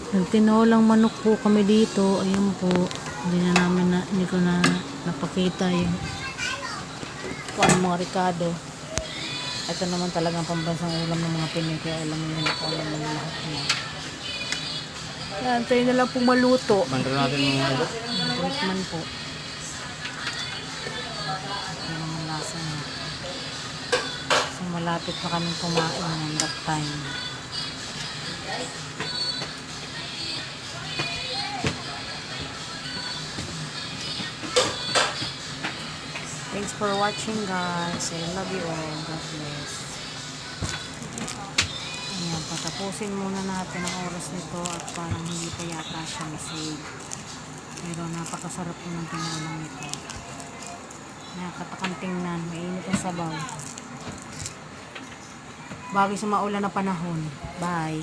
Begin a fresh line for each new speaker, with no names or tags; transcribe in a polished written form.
Nagtinolang manok po kami dito. Ayun po. Hindi ko na napakita yung kung ano mga Ricardo. Ito naman talagang pambansang ulam ng mga Pinoy. Kaya alam mo yun ako alam mo yung lahat niya. Yan, tayo na lang pong maluto.
Bandra natin mga ito.
Tikman po. Yan naman lasa niya. So malapit na kaming kumain ng that time. Thanks for watching guys. I love you all. God bless. Ayan, patapusin muna natin ang oras nito at parang hindi pa yata siya masave. Pero napakasarap po ng tinolang nito. Nakakatakang tingnan. Mainit ang sabaw. Bagay sa maulan na panahon. Bye.